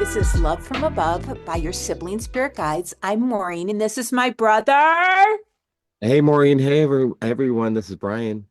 This is Love from Above by your Sibling Spirit Guides. I'm Maureen, and this is my brother. Hey Maureen, hey everyone, this is Brian.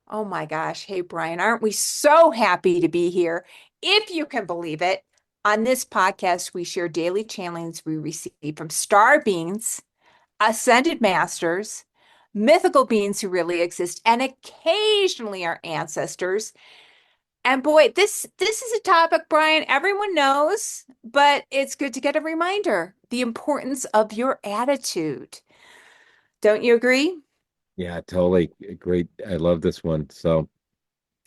Oh my gosh. Hey, Brian, aren't we so happy to be here? If you can believe it, on this podcast, we share daily channelings we receive from star beings, ascended masters, mythical beings who really exist, and occasionally our ancestors. And boy, this is a topic, Brian, everyone knows, but it's good to get a reminder, the importance of your attitude. Don't you agree? Yeah, totally great. I love this one. So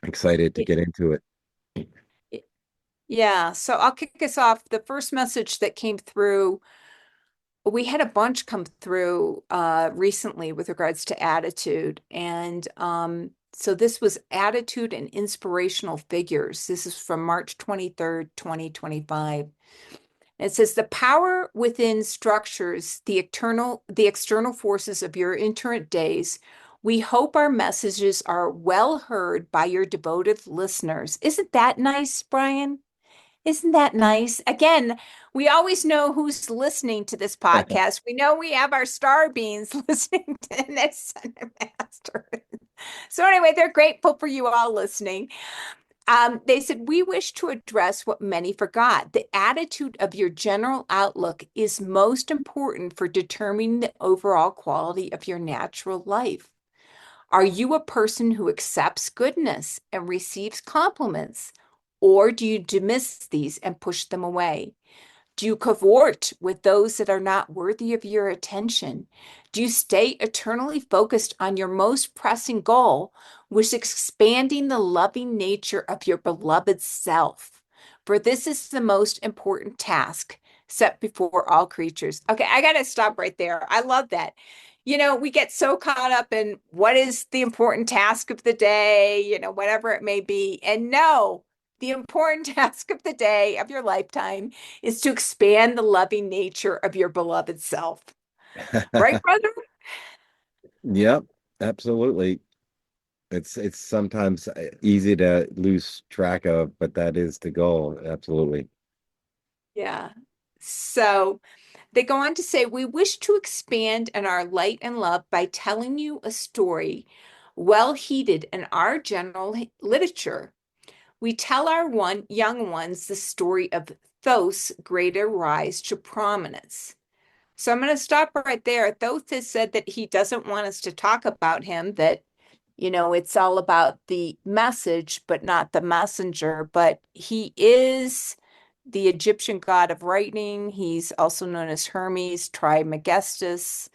excited to Y- get into it. y- Yeah, so I'll kick us off. The first message that came through, we had a bunch come through recently with regards to attitude. And so this was attitude and inspirational figures. This is from March 23rd, 2025. It says the power within structures the external forces of your internet days. We hope our messages are well heard by your devoted listeners. Isn't that nice, Brian? Isn't that nice? Again, we always know who's listening to this podcast. We know we have our star beings listening to this master. So anyway, they're grateful for you all listening. They said, we wish to address what many forgot. The attitude of your general outlook is most important for determining the overall quality of your natural life. Are you a person who accepts goodness and receives compliments, or do you dismiss these and push them away? Do you cavort with those that are not worthy of your attention? Do you stay eternally focused on your most pressing goal, which is expanding the loving nature of your beloved self? For this is the most important task set before all creatures. Okay, I got to stop right there. I love that. We get so caught up in what is the important task of the day, whatever it may be. And no, the important task of the day of your lifetime is to expand the loving nature of your beloved self. Right, brother? Yep, absolutely. It's sometimes easy to lose track of, but that is the goal. Absolutely. Yeah. So they go on to say, we wish to expand in our light and love by telling you a story well heeded in our general literature. We tell our young ones the story of Thoth's greater rise to prominence. So I'm going to stop right there. Thoth has said that he doesn't want us to talk about him, that it's all about the message, but not the messenger. But he is the Egyptian god of writing. He's also known as Hermes, Trismegistus.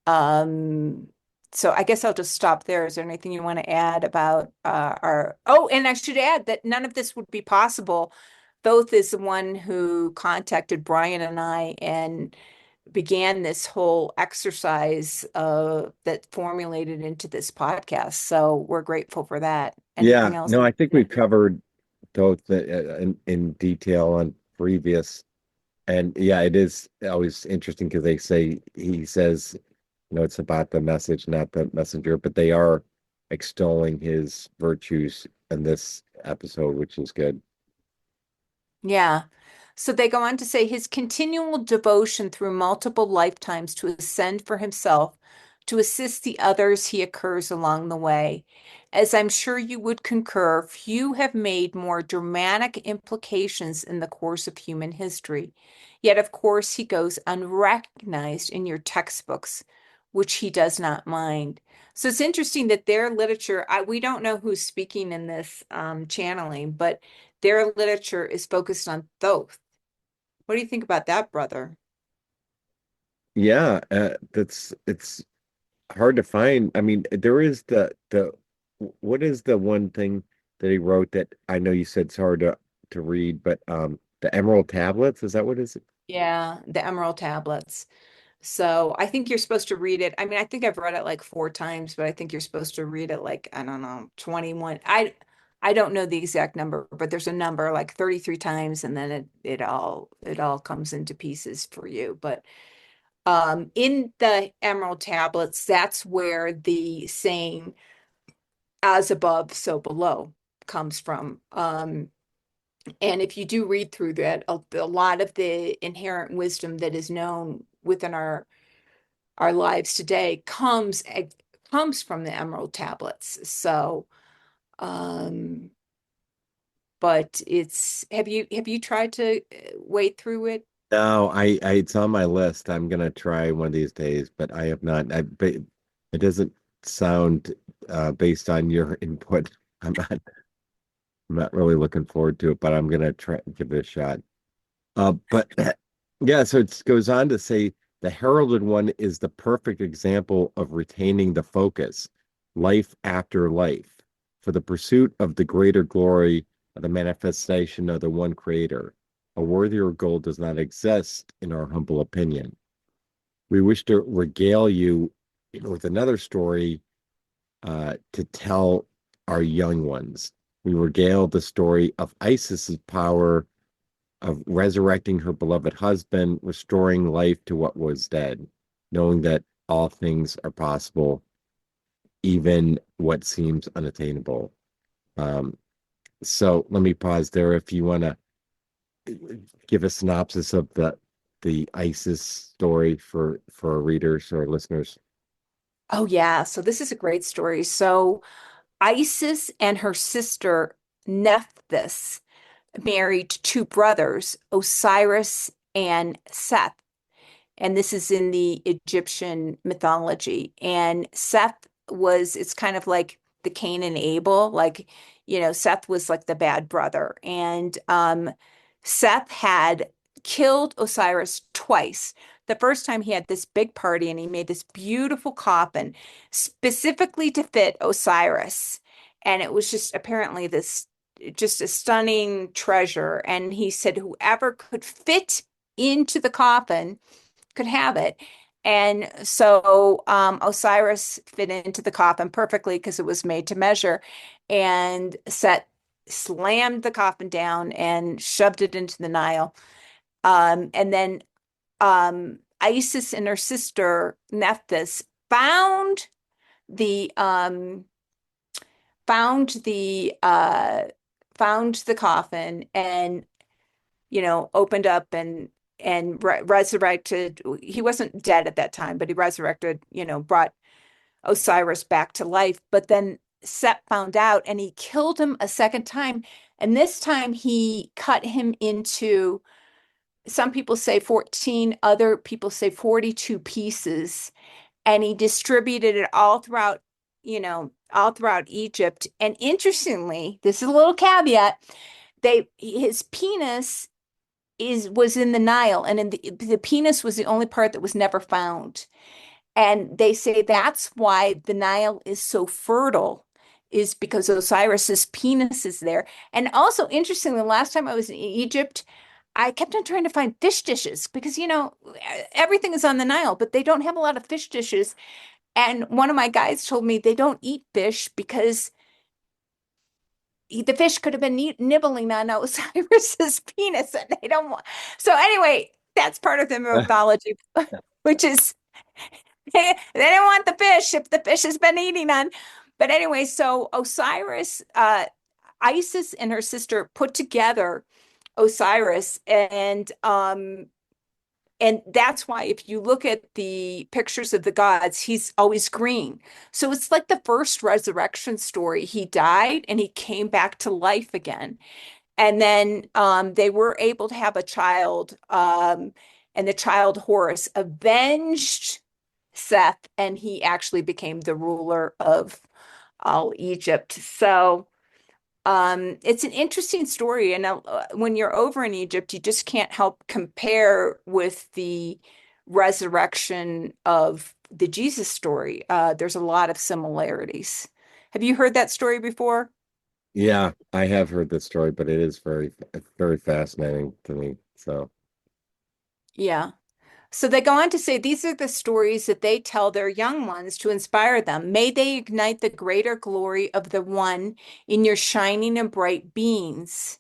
Um, so I guess I'll just stop there. Is there anything you want to add about our? Oh, and I should add that none of this would be possible. Thoth is the one who contacted Brian and I and began this whole exercise that formulated into this podcast. So we're grateful for that. Yeah, Anything else? no, I think we've covered both in detail on previous. And yeah, it is always interesting because he says, it's about the message, not the messenger, but they are extolling his virtues in this episode, which is good. Yeah. So they go on to say his continual devotion through multiple lifetimes to ascend for himself, to assist the others he occurs along the way. As I'm sure you would concur, few have made more dramatic implications in the course of human history. Yet, of course, he goes unrecognized in your textbooks, which he does not mind. So it's interesting that their literature, we don't know who's speaking in this channeling, but their literature is focused on Thoth. What do you think about that, brother? Yeah, it's hard to find. I mean, there is the what is the one thing that he wrote that I know you said it's hard to read, but the Emerald Tablets, is that what is it? Yeah, the Emerald Tablets. So I think you're supposed to read it. I mean, I think I've read it like 4 times, but I think you're supposed to read it like, I don't know, 21. I don't know the exact number, but there's a number like 33 times, and then it all comes into pieces for you. But in the Emerald Tablets, that's where the saying as above, so below comes from. And if you do read through that, a lot of the inherent wisdom that is known within our lives today comes from the Emerald tablets. So, um, but it's have you tried to wade through it? No, it's on my list. I'm gonna try one of these days, but I have not. But it doesn't sound based on your input. I'm not I'm not really looking forward to it, but I'm gonna try give it a shot. But yeah, so it goes on to say the heralded one is the perfect example of retaining the focus, life after life, for the pursuit of the greater glory of the manifestation of the one creator. A worthier goal does not exist, in our humble opinion. We wish to regale you, with another story to tell our young ones. We regale the story of Isis's power of resurrecting her beloved husband, restoring life to what was dead, knowing that all things are possible, even what seems unattainable. Um, so let me pause there. If you want to give a synopsis of the ISIS story for our readers or listeners. Oh yeah, so this is a great story. So Isis and her sister Nephthys married two brothers, Osiris and Seth. And this is in the Egyptian mythology. And Seth it's kind of like the Cain and Abel, like, Seth was like the bad brother. And Seth had killed Osiris twice. The first time he had this big party and he made this beautiful coffin specifically to fit Osiris. And it was just apparently just a stunning treasure. And he said, whoever could fit into the coffin could have it. And so Osiris fit into the coffin perfectly because it was made to measure. And Set slammed the coffin down and shoved it into the Nile. And then Isis and her sister Nephthys the um, found the uh, found the coffin and opened up and resurrected. He wasn't dead at that time, but he resurrected, brought Osiris back to life. But then Set found out and he killed him a second time. And this time he cut him into, some people say 14, other people say 42 pieces. And he distributed it all throughout Egypt. And interestingly, this is a little caveat, his penis was in the Nile, and the penis was the only part that was never found. And they say that's why the Nile is so fertile, is because Osiris's penis is there. And also, interestingly, the last time I was in Egypt, I kept on trying to find fish dishes because, everything is on the Nile, but they don't have a lot of fish dishes. And one of my guides told me they don't eat fish because the fish could have been nibbling on Osiris's penis, and they don't want. So anyway, that's part of the mythology, which is they didn't want the fish if the fish has been eating on. But anyway, so Isis and her sister put together Osiris, and that's why if you look at the pictures of the gods, he's always green. So it's like the first resurrection story. He died and he came back to life again. And then they were able to have a child, and the child Horus avenged Seth, and he actually became the ruler of all Egypt. So it's an interesting story, and when you're over in Egypt, you just can't help compare with the resurrection of the Jesus story. There's a lot of similarities. Have you heard that story before? Yeah, I have heard this story, but it is very fascinating to me. So Yeah. So they go on to say these are the stories that they tell their young ones to inspire them. May they ignite the greater glory of the one in your shining and bright beings.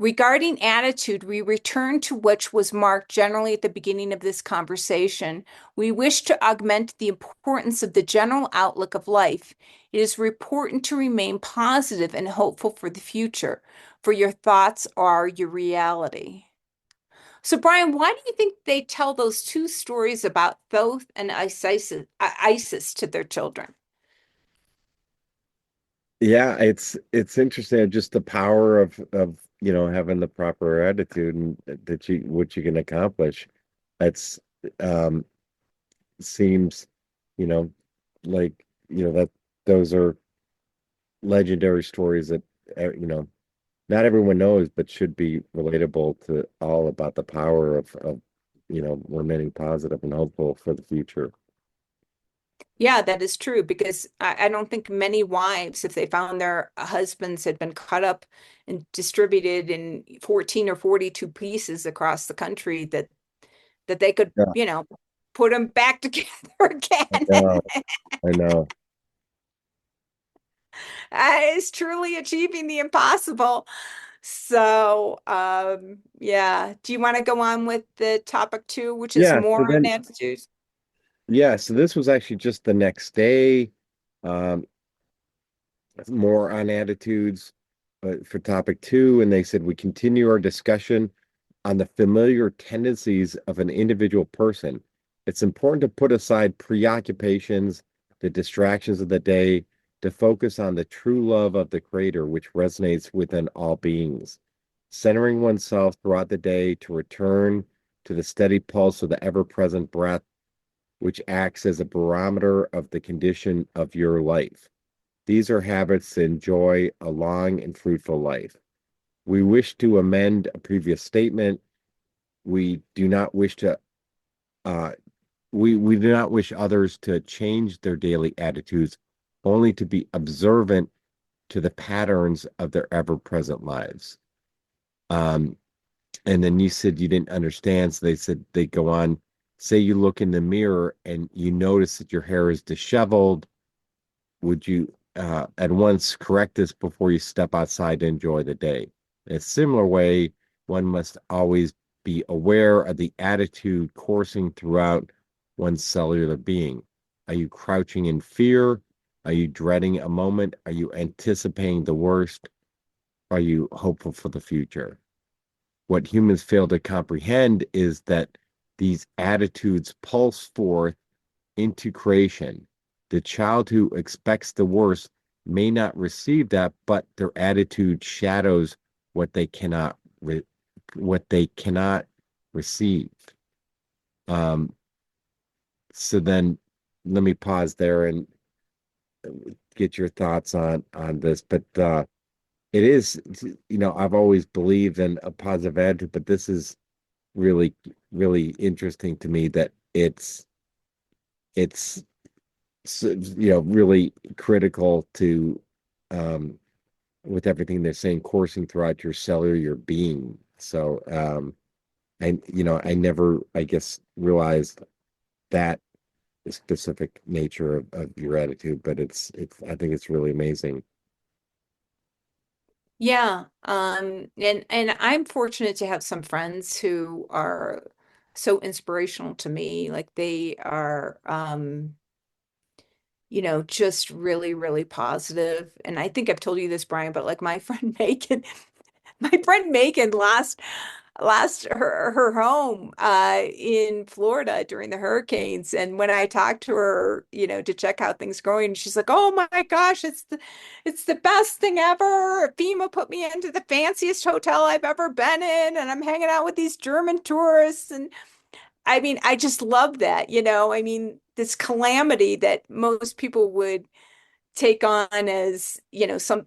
Regarding attitude, we return to which was marked generally at the beginning of this conversation. We wish to augment the importance of the general outlook of life. It is important to remain positive and hopeful for the future, for your thoughts are your reality. So, Brian, why do you think they tell those two stories about Thoth and Isis to their children? Yeah, it's interesting just the power of having the proper attitude and that you what you can accomplish. That's um seems you know like that those are legendary stories that not everyone knows but should be relatable to all about the power of remaining positive and hopeful for the future. Yeah, that is true because I don't think many wives, if they found their husbands had been cut up and distributed in 14 or 42 pieces across the country, that they could, Yeah, put them back together I again. know. I know. It's truly achieving the impossible. So, yeah. Do you want to go on with the topic two, which is Yeah, more so on then attitudes? yeah, so this was actually just the next day. Um, more on attitudes for topic two, and they said we continue our discussion on the familiar tendencies of an individual person. It's important to put aside preoccupations, the distractions of the day, to focus on the true love of the Creator, which resonates within all beings. Centering oneself throughout the day to return to the steady pulse of the ever present breath, which acts as a barometer of the condition of your life. These are habits to enjoy a long and fruitful life. We wish to amend a previous statement. We do not wish to uh, we do not wish others to change their daily attitudes, only to be observant to the patterns of their ever-present lives. Um, and then you said you didn't understand, so they said they go on. Say you look in the mirror and you notice that your hair is disheveled. Would you at once correct this before you step outside to enjoy the day? In a similar way, one must always be aware of the attitude coursing throughout one's cellular being. Are you crouching in fear? Are you dreading a moment? Are you anticipating the worst? Are you hopeful for the future? What humans fail to comprehend is that these attitudes pulse forth into creation. The child who expects the worst may not receive that, but their attitude shadows what they cannot what they cannot receive. Um, so then let me pause there and get your thoughts on this. But it is, I've always believed in a positive attitude, but this is really, really interesting to me that it's really critical to um with everything they're saying coursing throughout your cellular being. So I never, I guess, realized that specific nature of your attitude, but it's I think it's really amazing. Yeah, and I'm fortunate to have some friends who are so inspirational to me. Like they are just really, really positive. And I think I've told you this, Brian, but like my friend Megan, my friend Megan lost her home in Florida during the hurricanes. And when I talked to her, to check how things are going, she's like, "Oh my gosh, it's the best thing ever. FEMA put me into the fanciest hotel I've ever been in, and I'm hanging out with these German tourists." And I mean, I just love that, I mean, this calamity that most people would take on as,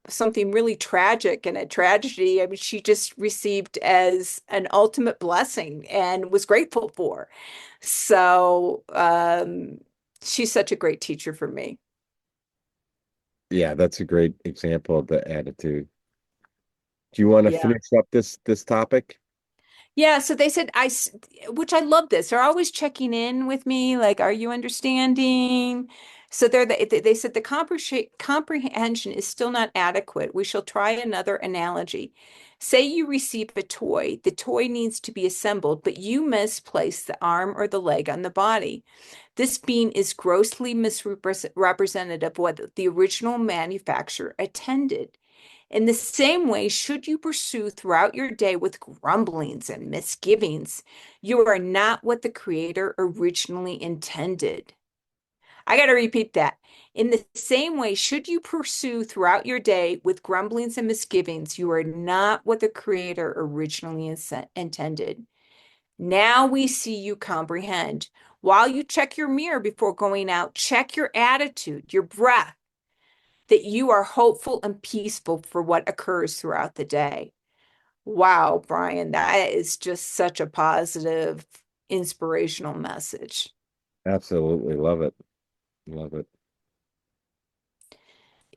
something really tragic and a tragedy. I mean, she just received as an ultimate blessing and was grateful for. So, she's such a great teacher for me. Yeah, that's a great example of the attitude. Do you want to Yeah. finish up this topic? Yeah, so they said which I love this. They're always checking in with me, like, are you understanding? So they said the comprehension is still not adequate. We shall try another analogy. Say you receive a toy. The toy needs to be assembled, but you misplace the arm or the leg on the body. This being is grossly misrepresentative of what the original manufacturer intended. In the same way, should you pursue throughout your day with grumblings and misgivings, you are not what the Creator originally intended. I got to repeat that. In the same way, should you pursue throughout your day with grumblings and misgivings, you are not what the Creator originally intended. Now we see you comprehend. While you check your mirror before going out, check your attitude, your breath, that you are hopeful and peaceful for what occurs throughout the day. Wow, Brian, that is just such a positive, inspirational message. Absolutely love it. Love it.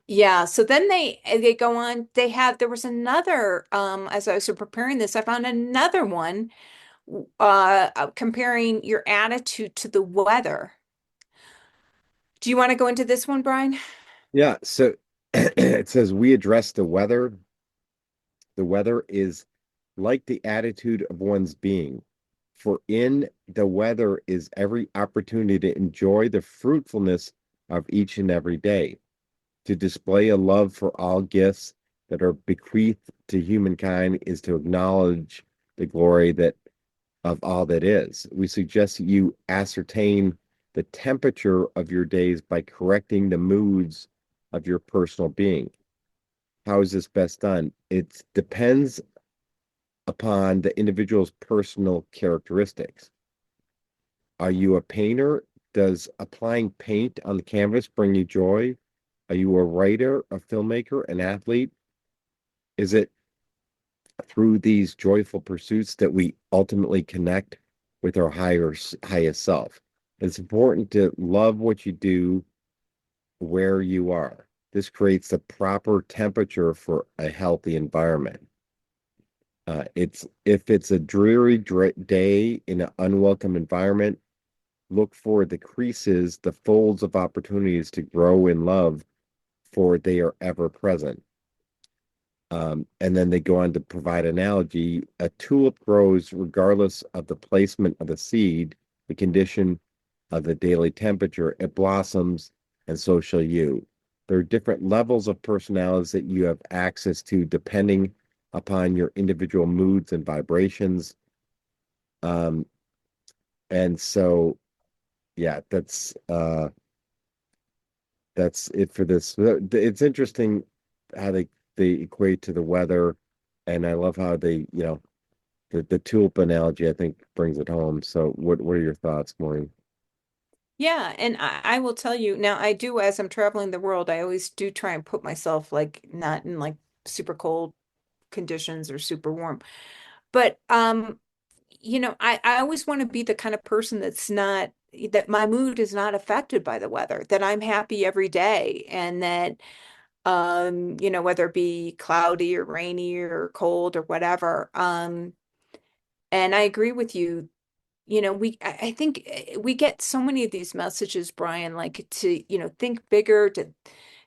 Yeah, so then they go on, there was another as I was preparing this, I found another one comparing your attitude to the weather. Do you want to go into this one, Brian? Yeah, so it says we address the weather. The weather is like the attitude of one's being. For in the weather is every opportunity to enjoy the fruitfulness of each and every day, to display a love for all gifts that are bequeathed to humankind is to acknowledge the glory that of all that is. We suggest that you ascertain the temperature of your days by correcting the moods of your personal being. How is this best done? It depends upon the individual's personal characteristics. Are you a painter? Does applying paint on the canvas bring you joy? Are you a writer, a filmmaker, an athlete? Is it through these joyful pursuits that we ultimately connect with our highest self? It's important to love what you do where you are. This creates the proper temperature for a healthy environment. It's if it's a dreary day in an unwelcome environment, look for the creases, the folds of opportunities to grow in love, for they are ever present. And then they go on to provide analogy. A tulip grows regardless of the placement of the seed, the condition of the daily temperature. It blossoms, and so shall you. There are different levels of personalities that you have access to depending upon your individual moods and vibrations. Um, and so, yeah, that's it for this. It's interesting how they equate to the weather, and I love how they, the tulip analogy, I think, brings it home. So, what are your thoughts, Maureen? Yeah, and I will tell you now, I do as I'm traveling the world, I always do try and put myself like not in like super cold conditions or super warm. But I always want to be the kind of person that my mood is not affected by the weather, that I'm happy every day and that whether it be cloudy or rainy or cold or whatever. And I agree with you. I think we get so many of these messages, Brian, like to, think bigger, to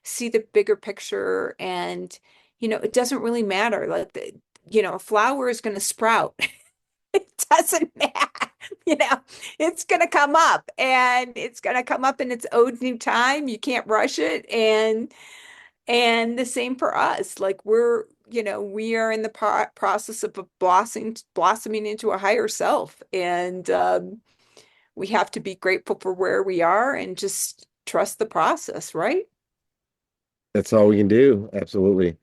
see the bigger picture. And, it doesn't really matter. Like, a flower is going to sprout. It doesn't matter. You know, it's going to come up and it's going to come up in its own new time. You can't rush it. And the same for us. Like we are in the process of blossoming into a higher self. And we have to be grateful for where we are and just trust the process, right? That's all we can do. Absolutely.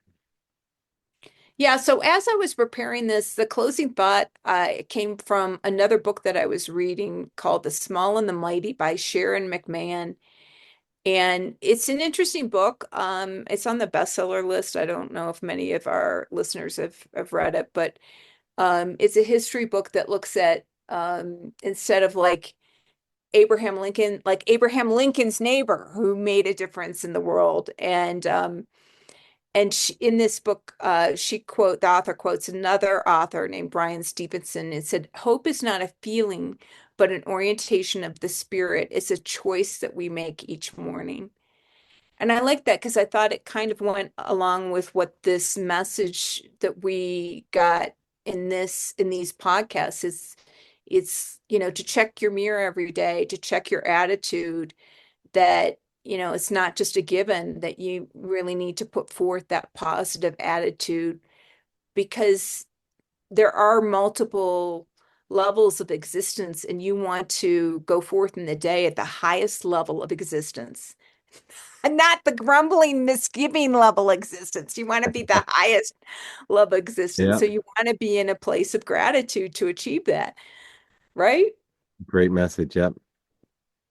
Yeah, so as I was preparing this, the closing thought came from another book that I was reading called The Small and the Mighty by Sharon McMahon. And it's an interesting book. It's on the bestseller list. I don't know if many of our listeners have read it, but it's a history book that looks at instead of like Abraham Lincoln's neighbor who made a difference in the world. And And in this book, the author quotes another author named Brian Stevenson and said, "Hope is not a feeling, but an orientation of the spirit. It's a choice that we make each morning." And I like that because I thought it kind of went along with what this message that we got in these podcasts is. It's, to check your mirror every day, to check your attitude, that, it's not just a given, that you really need to put forth that positive attitude, because there are multiple levels of existence and you want to go forth in the day at the highest level of existence. And not the grumbling, misgiving level existence. You want to be the highest level of existence. Yeah, So you want to be in a place of gratitude to achieve that, right? great message. Yep,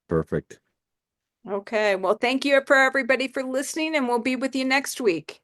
perfect. Okay. Well, thank you for everybody for listening, and we'll be with you next week.